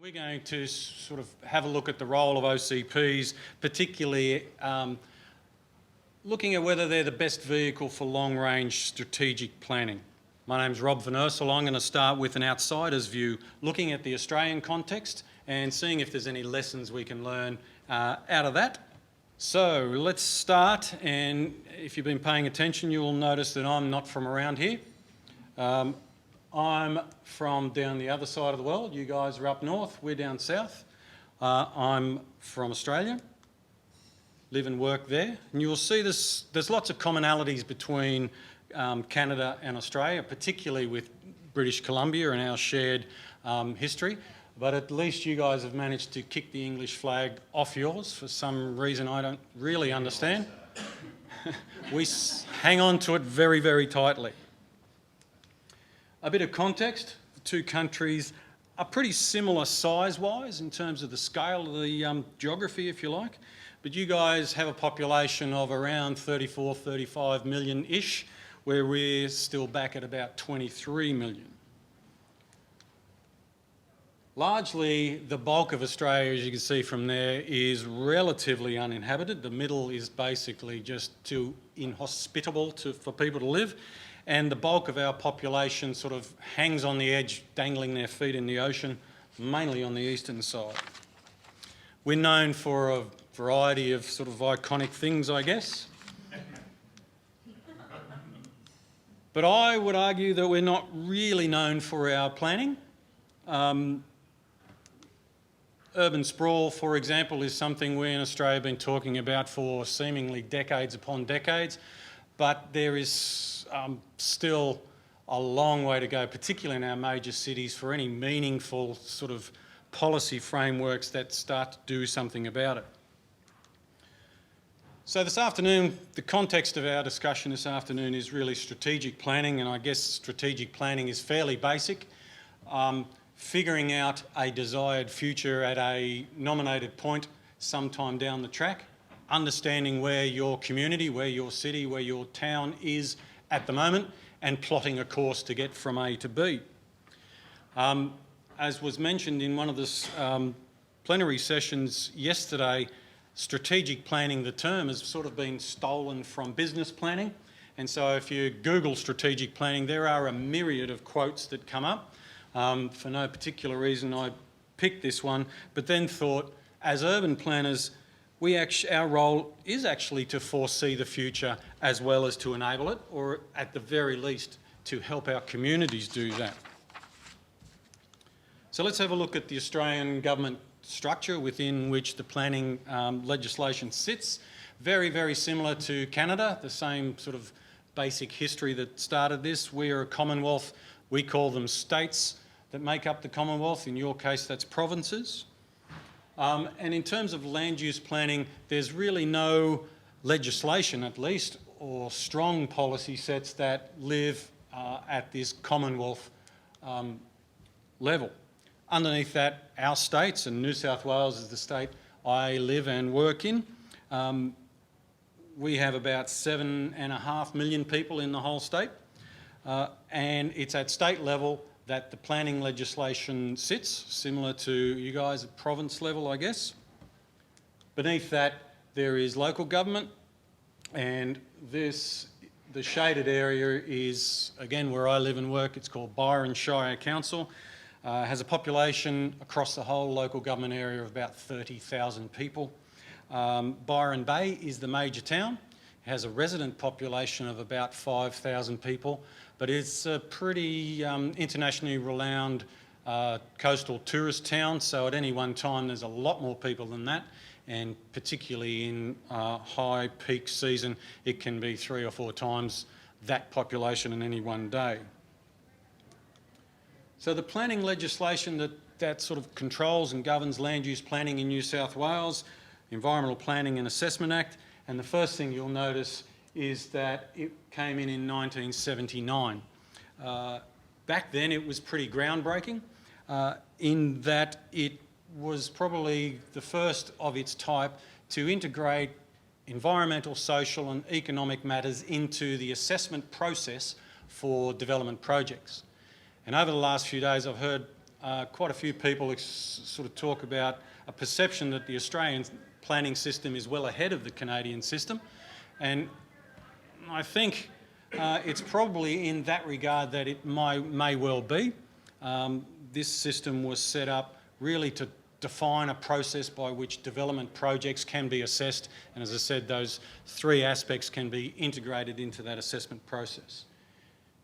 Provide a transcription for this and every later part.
We're going to sort of have a look at the role of OCPs, particularly looking at whether they're the best vehicle for long-range strategic planning. My name's Rob van Iersal. I'm going to start with an outsider's view, looking at the Australian context and seeing if there's any lessons we can learn out of that. So let's start, and if you've been paying attention, you will notice that I'm not from around here. I'm from down the other side of the world. You guys are up north, we're down south. I'm from Australia, live and work there. And you'll see there's lots of commonalities between Canada and Australia, particularly with British Columbia and our shared history. But at least you guys have managed to kick the English flag off yours for some reason I don't really understand. We hang on to it very, very tightly. A bit of context, the two countries are pretty similar size-wise in terms of the scale of the geography, if you like, but you guys have a population of around 34, 35 million-ish, where we're still back at about 23 million. Largely, the bulk of Australia, as you can see from there, is relatively uninhabited. The middle is basically just too inhospitable for people to live. And the bulk of our population sort of hangs on the edge, dangling their feet in the ocean, mainly on the eastern side. We're known for a variety of sort of iconic things, I guess. But I would argue that we're not really known for our planning. Urban sprawl, for example, is something we in Australia have been talking about for seemingly decades upon decades, but there is still a long way to go, particularly in our major cities, for any meaningful sort of policy frameworks that start to do something about it. So this afternoon, the context of our discussion this afternoon is really strategic planning, and I guess strategic planning is fairly basic. Figuring out a desired future at a nominated point sometime down the track, understanding where your community, where your city, where your town is at the moment, and plotting a course to get from A to B. As was mentioned in one of the plenary sessions yesterday, strategic planning, the term, has sort of been stolen from business planning. And so if you Google strategic planning, there are a myriad of quotes that come up. For no particular reason, I picked this one, but then thought, as urban planners, our role is actually to foresee the future as well as to enable it, or at the very least, to help our communities do that. So let's have a look at the Australian government structure within which the planning legislation sits. Very, very similar to Canada, the same sort of basic history that started this. We are a Commonwealth. We call them states that make up the Commonwealth. In your case, that's provinces. And in terms of land use planning, there's really no legislation, at least, or strong policy sets that live at this Commonwealth level. Underneath that, our states, and New South Wales is the state I live and work in, we have about 7.5 million people in the whole state. And it's at state level that the planning legislation sits, similar to you guys at province level, I guess. Beneath that, there is local government, and the shaded area is, again, where I live and work. It's called Byron Shire Council. Has a population across the whole local government area of about 30,000 people. Byron Bay is the major town. It has a resident population of about 5,000 people, but it's a pretty internationally renowned coastal tourist town, so at any one time there's a lot more people than that, and particularly in high peak season it can be 3 or 4 times that population in any one day. So the planning legislation that sort of controls and governs land use planning in New South Wales, Environmental Planning and Assessment Act, and the first thing you'll notice is that it came in 1979. Back then it was pretty groundbreaking in that it was probably the first of its type to integrate environmental, social and economic matters into the assessment process for development projects. And over the last few days I've heard quite a few people sort of talk about a perception that the Australian planning system is well ahead of the Canadian system, and I think it's probably in that regard that it may well be. This system was set up really to define a process by which development projects can be assessed, and as I said, those three aspects can be integrated into that assessment process.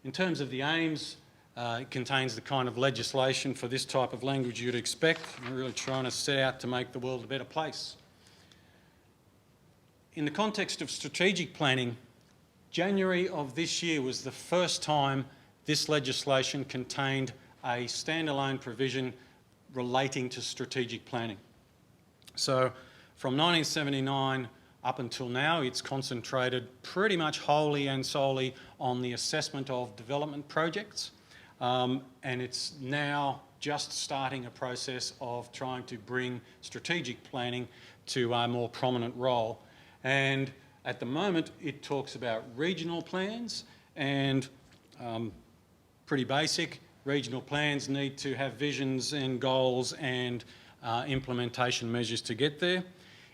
In terms of the aims, it contains the kind of legislation for this type of language you'd expect. We're really trying to set out to make the world a better place. In the context of strategic planning, January of this year was the first time this legislation contained a standalone provision relating to strategic planning. So from 1979 up until now, it's concentrated pretty much wholly and solely on the assessment of development projects. And it's now just starting a process of trying to bring strategic planning to a more prominent role. And at the moment, it talks about regional plans, and pretty basic. Regional plans need to have visions and goals and implementation measures to get there.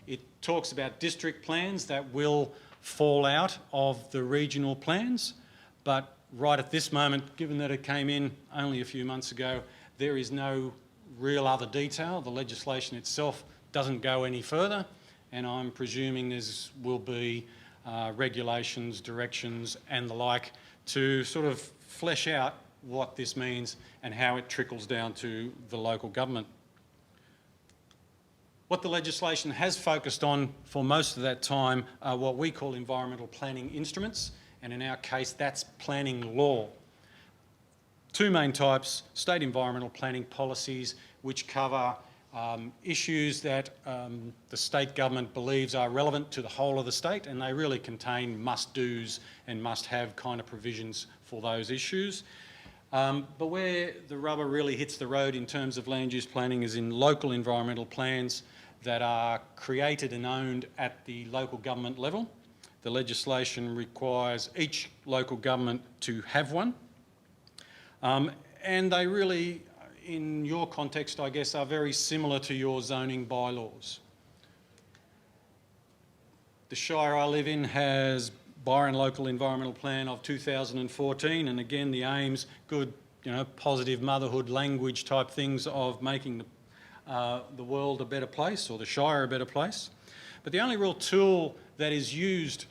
It talks about district plans that will fall out of the regional plans, but right at this moment, given that it came in only a few months ago, there is no real other detail. The legislation itself doesn't go any further, and I'm presuming there will be regulations, directions and the like to sort of flesh out what this means and how it trickles down to the local government. What the legislation has focused on for most of that time are what we call environmental planning instruments, and in our case that's planning law. Two main types: state environmental planning policies, which cover issues that the state government believes are relevant to the whole of the state, and they really contain must-dos and must-have kind of provisions for those issues. But where the rubber really hits the road in terms of land use planning is in local environmental plans that are created and owned at the local government level. The legislation requires each local government to have one. And they really, in your context, I guess, are very similar to your zoning bylaws. The Shire I live in has Byron Local Environmental Plan of 2014, and again the aims, good, positive motherhood language type things of making the world a better place, or the Shire a better place. But the only real tool that is used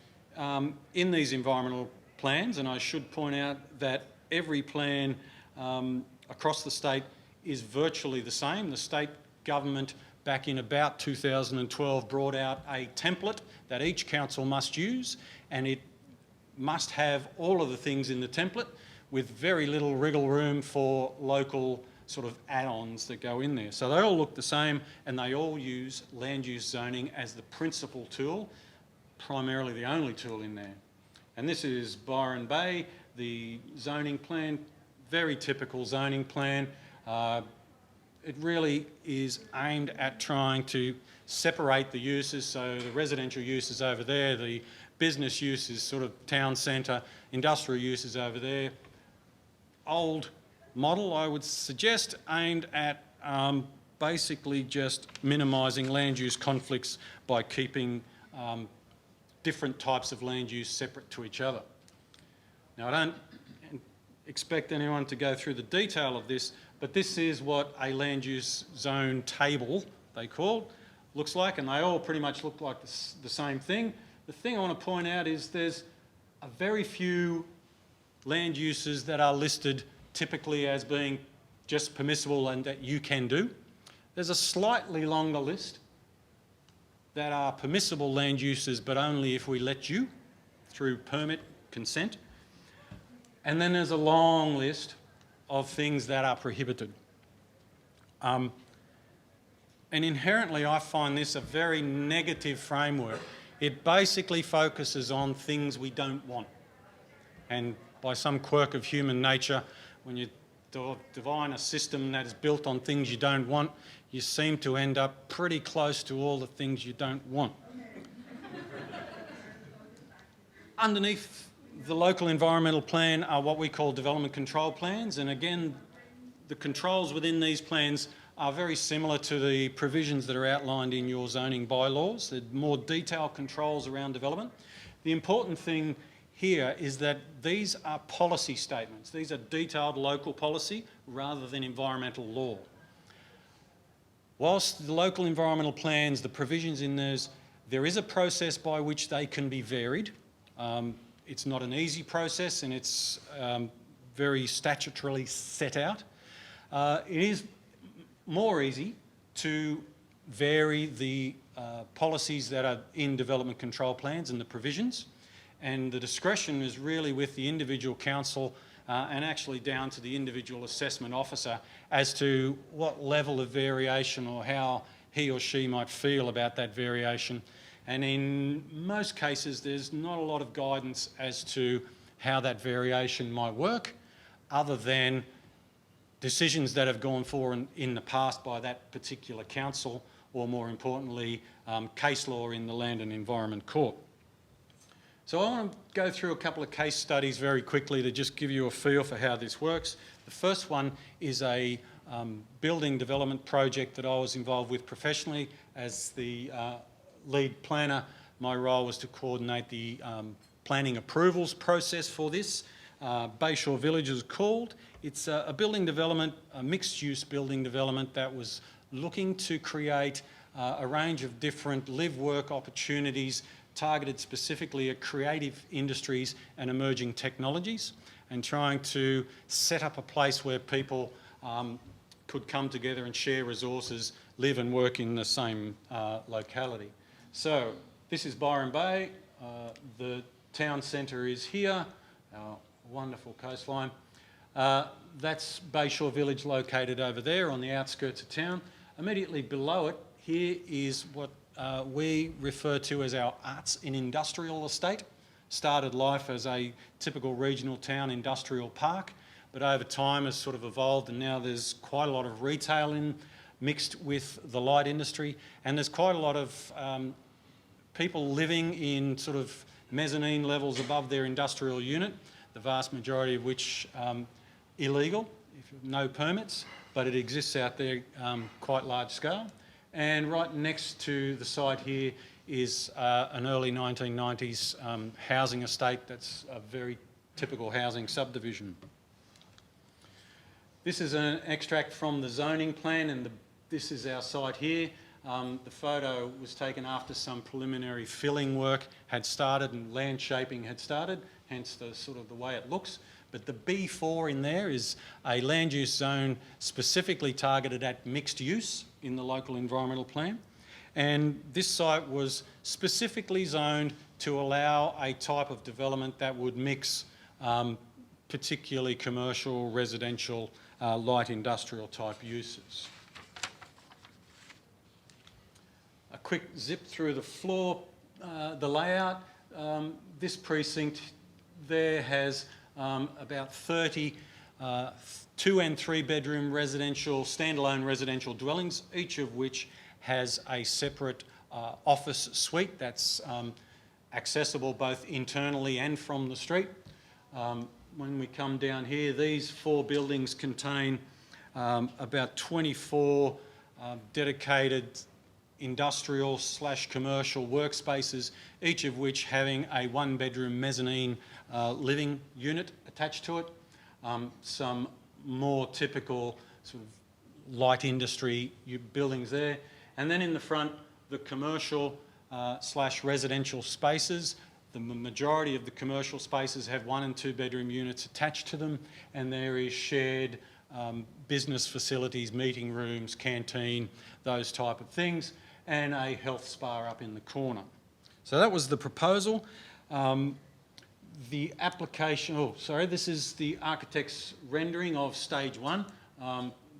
in these environmental plans, and I should point out that every plan across the state is virtually the same. The state government back in about 2012 brought out a template that each council must use, and it must have all of the things in the template with very little wriggle room for local sort of add-ons that go in there. So they all look the same, and they all use land use zoning as the principal tool, primarily the only tool in there. And this is Byron Bay, the zoning plan, very typical zoning plan. It really is aimed at trying to separate the uses, so the residential uses over there, the business uses sort of town centre, industrial uses over there. Old model, I would suggest, aimed at basically just minimising land use conflicts by keeping different types of land use separate to each other. Now, I don't expect anyone to go through the detail of this, but this is what a land use zone table, they call, looks like, and they all pretty much look like the same thing. The thing I want to point out is there's a very few land uses that are listed typically as being just permissible and that you can do. There's a slightly longer list that are permissible land uses, but only if we let you through permit consent. And then there's a long list of things that are prohibited. And inherently, I find this a very negative framework. It basically focuses on things we don't want. And by some quirk of human nature, when you define a system that is built on things you don't want, you seem to end up pretty close to all the things you don't want. Underneath the local environmental plan are what we call development control plans, and again, the controls within these plans are very similar to the provisions that are outlined in your zoning bylaws. They're more detailed controls around development. The important thing here is that these are policy statements. These are detailed local policy rather than environmental law. Whilst the local environmental plans, the provisions in those, there is a process by which they can be varied. It's not an easy process, and it's very statutorily set out. It is more easy to vary the policies that are in development control plans and the provisions, and the discretion is really with the individual council and actually down to the individual assessment officer as to what level of variation or how he or she might feel about that variation. And in most cases, there's not a lot of guidance as to how that variation might work, other than decisions that have gone forward in the past by that particular council, or more importantly, case law in the Land and Environment Court. So I want to go through a couple of case studies very quickly to just give you a feel for how this works. The first one is a building development project that I was involved with professionally as the lead planner. My role was to coordinate the planning approvals process for this. Bayshore Village is called. It's a building development, a mixed-use building development that was looking to create a range of different live-work opportunities targeted specifically at creative industries and emerging technologies, and trying to set up a place where people could come together and share resources, live and work in the same locality. So this is Byron Bay. The town centre is here, our wonderful coastline. That's Bayshore Village located over there on the outskirts of town. Immediately below it here is what we refer to as our arts and industrial estate. Started life as a typical regional town industrial park, but over time has sort of evolved, and now there's quite a lot of retail mixed with the light industry, and there's quite a lot of people living in sort of mezzanine levels above their industrial unit, the vast majority of which illegal, no permits, but it exists out there quite large scale. And right next to the site here is an early 1990s housing estate that's a very typical housing subdivision. This is an extract from the zoning plan, and this is our site here. The photo was taken after some preliminary filling work had started and land shaping had started, hence the sort of the way it looks. But the B4 in there is a land use zone specifically targeted at mixed use in the local environmental plan. And this site was specifically zoned to allow a type of development that would mix particularly commercial, residential, light industrial type uses. A quick zip through the floor, the layout. This precinct there has about 30 2 and 3 bedroom residential, standalone residential dwellings, each of which has a separate office suite that's accessible both internally and from the street. When we come down here, these 4 buildings contain about 24 dedicated industrial / commercial workspaces, each of which having a 1-bedroom mezzanine living unit attached to it. Some more typical sort of light industry buildings there. And then in the front, the commercial / residential spaces. The majority of the commercial spaces have 1 and 2 bedroom units attached to them, and there is shared business facilities, meeting rooms, canteen, those type of things, and a health spa up in the corner. So that was the proposal. The application, this is the architect's rendering of stage 1.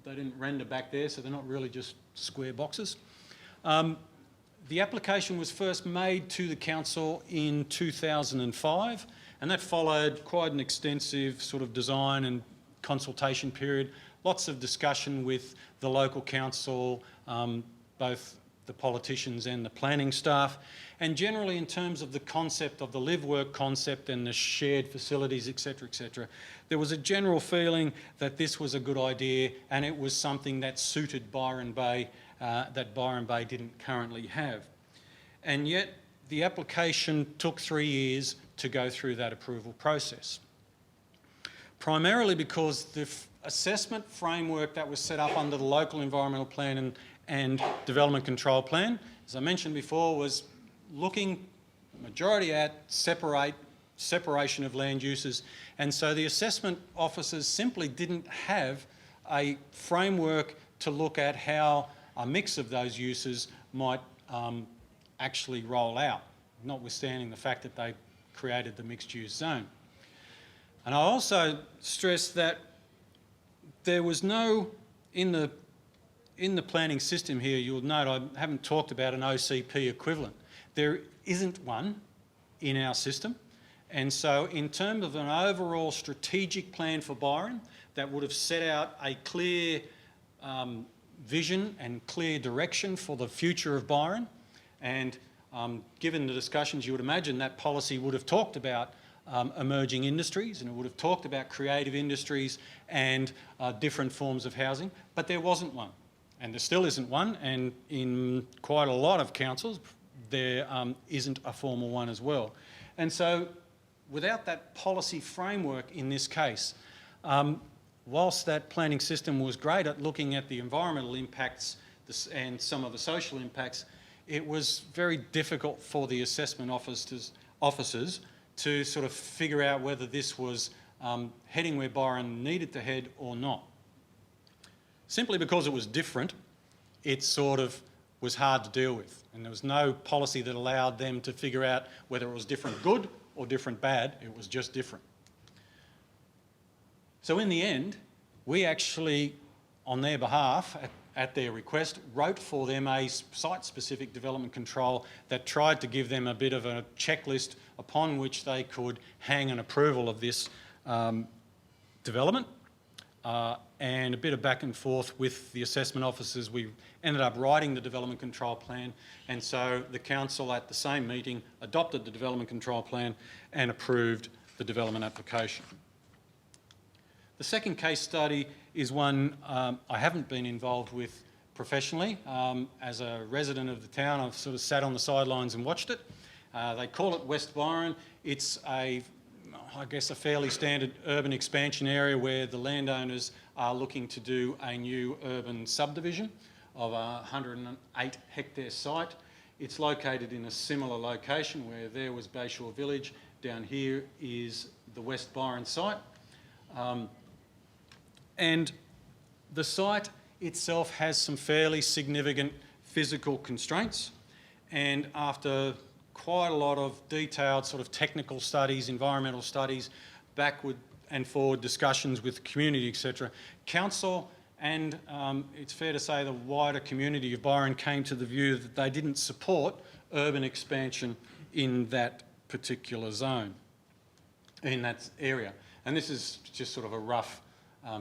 They didn't render back there, so they're not really just square boxes. The application was first made to the council in 2005, and that followed quite an extensive sort of design and consultation period. Lots of discussion with the local council, both the politicians and the planning staff. And generally in terms of the concept of the live-work concept and the shared facilities, etc., there was a general feeling that this was a good idea and it was something that suited Byron Bay, that Byron Bay didn't currently have. And yet the application took 3 years to go through that approval process. Primarily because the assessment framework that was set up under the local environmental plan and development control plan, as I mentioned before, was looking majority at separation of land uses, and so the assessment officers simply didn't have a framework to look at how a mix of those uses might actually roll out, notwithstanding the fact that they created the mixed-use zone. And I also stress that there was no, in the planning system here, you'll note I haven't talked about an OCP equivalent. There isn't one in our system. And so in terms of an overall strategic plan for Byron that would have set out a clear vision and clear direction for the future of Byron, and given the discussions, you would imagine that policy would have talked about emerging industries, and it would have talked about creative industries and different forms of housing, but there wasn't one. And there still isn't one, and in quite a lot of councils there isn't a formal one as well. And so without that policy framework in this case, whilst that planning system was great at looking at the environmental impacts and some of the social impacts, it was very difficult for the assessment officers to sort of figure out whether this was heading where Byron needed to head or not. Simply because it was different, it sort of was hard to deal with, and there was no policy that allowed them to figure out whether it was different good or different bad. It was just different. So in the end, we actually, on their behalf, at their request, wrote for them a site-specific development control that tried to give them a bit of a checklist upon which they could hang an approval of this development. And a bit of back and forth with the assessment officers, we ended up writing the development control plan, and so the council at the same meeting adopted the development control plan and approved the development application. The second case study is one I haven't been involved with professionally. As a resident of the town, I've sort of sat on the sidelines and watched it. They call it West Byron. It's I guess a fairly standard urban expansion area where the landowners are looking to do a new urban subdivision of a 108 hectare site. It's located in a similar location where there was Bayshore Village. Down here is the West Byron site. And the site itself has some fairly significant physical constraints, and after quite a lot of detailed sort of technical studies, environmental studies, backward and forward discussions with the community, etc., council and it's fair to say the wider community of Byron came to the view that they didn't support urban expansion in that particular zone, in that area. And this is just sort of a rough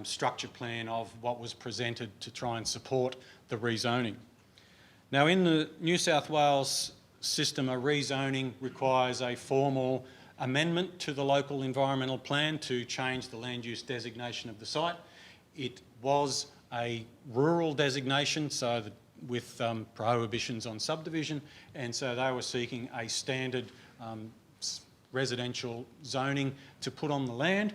structure plan of what was presented to try and support the rezoning. Now, in the New South Wales system, a rezoning requires a formal amendment to the local environmental plan to change the land use designation of the site. It was a rural designation, so that with prohibitions on subdivision, and so they were seeking a standard residential zoning to put on the land.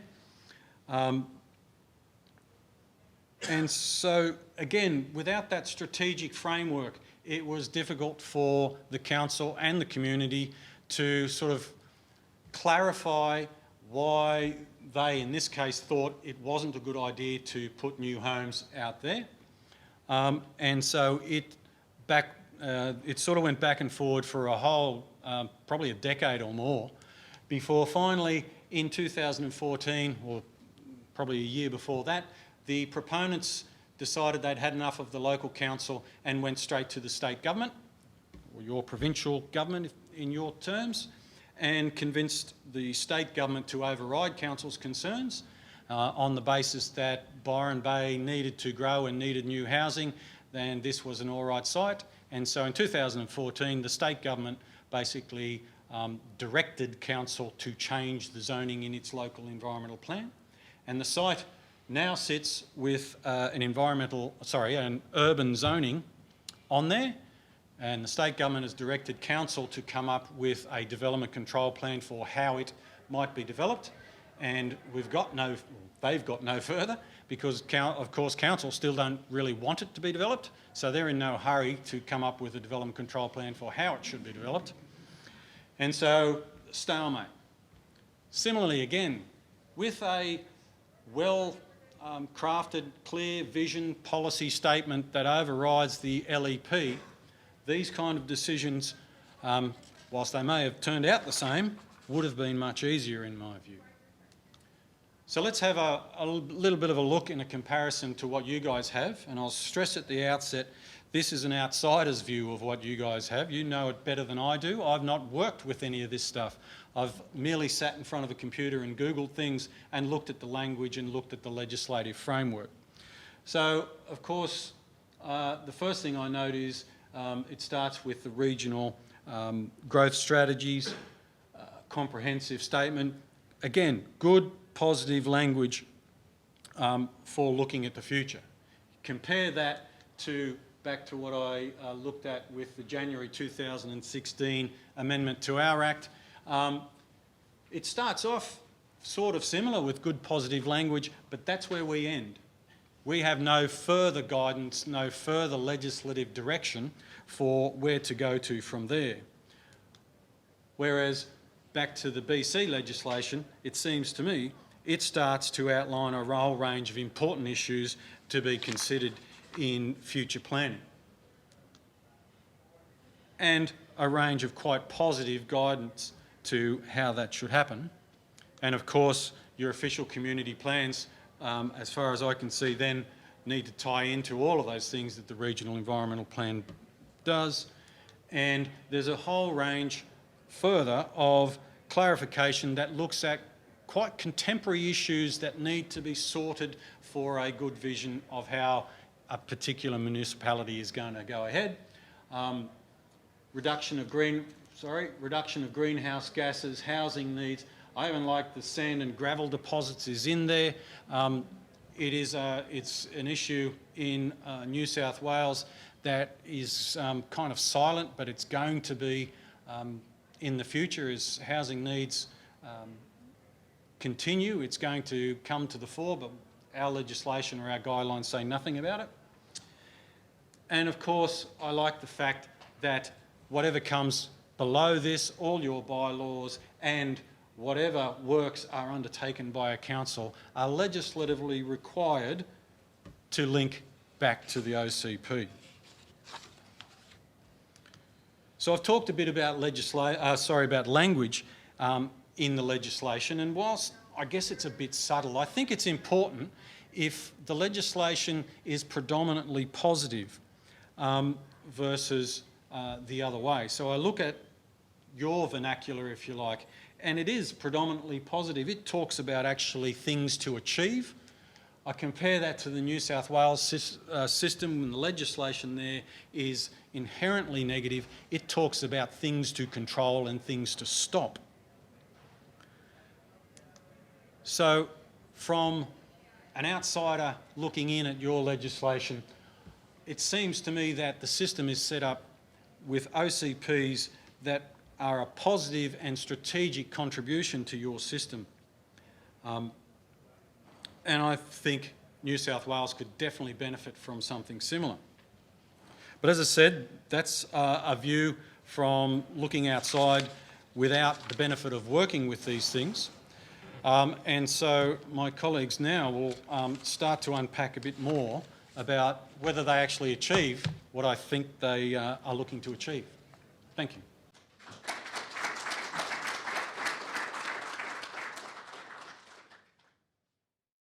And so, again, without that strategic framework, it was difficult for the council and the community to sort of clarify why they, in this case, thought it wasn't a good idea to put new homes out there. And so it sort of went back and forward for a whole, probably a decade or more, before finally in 2014, or probably a year before that, the proponents decided they'd had enough of the local council and went straight to the state government, or your provincial government in your terms, and convinced the state government to override council's concerns on the basis that Byron Bay needed to grow and needed new housing. then this was an all right site. And so in 2014, the state government basically directed council to change the zoning in its local environmental plan. And the site now sits with an urban zoning on there. And the state government has directed council to come up with a development control plan for how it might be developed. And they've got no further, because of course council still don't really want it to be developed, so they're in no hurry to come up with a development control plan for how it should be developed. And so, stalemate. Similarly, again, with a well-crafted, clear vision policy statement that overrides the LEP, these kind of decisions, whilst they may have turned out the same, would have been much easier in my view. So let's have a little bit of a look in a comparison to what you guys have, and I'll stress at the outset, this is an outsider's view of what you guys have. You know it better than I do. I've not worked with any of this stuff. I've merely sat in front of a computer and Googled things and looked at the language and looked at the legislative framework. So, of course, the first thing I note is it starts with the regional growth strategies, comprehensive statement. Again, good, positive language for looking at the future. Compare that back to what I looked at with the January 2016 amendment to our Act. It starts off sort of similar with good, positive language, but that's where we end. We have no further guidance, no further legislative direction for where to go to from there. Whereas back to the BC legislation, it seems to me, it starts to outline a whole range of important issues to be considered in future planning, and a range of quite positive guidance to how that should happen. And of course, your official community plans, as far as I can see, then need to tie into all of those things that the regional environmental plan does. And there's a whole range further of clarification that looks at quite contemporary issues that need to be sorted for a good vision of how a particular municipality is going to go ahead. Reduction of greenhouse gases, housing needs. I even like the sand and gravel deposits is in there. It's an issue in New South Wales that is kind of silent, but it's going to be in the future as housing needs continue. It's going to come to the fore, but our legislation or our guidelines say nothing about it. And of course, I like the fact that whatever comes below this, all your bylaws and whatever works are undertaken by a council are legislatively required to link back to the OCP. So I've talked a bit about language in the legislation, and whilst I guess it's a bit subtle, I think it's important if the legislation is predominantly positive versus the other way. So I look at your vernacular, if you like, and it is predominantly positive. It talks about actually things to achieve. I compare that to the New South Wales system, and the legislation there is inherently negative. It talks about things to control and things to stop. So from an outsider looking in at your legislation, it seems to me that the system is set up with OCPs that are a positive and strategic contribution to your system. And I think New South Wales could definitely benefit from something similar. But as I said, that's a view from looking outside without the benefit of working with these things. And so my colleagues now will start to unpack a bit more about whether they actually achieve what I think they are looking to achieve. Thank you.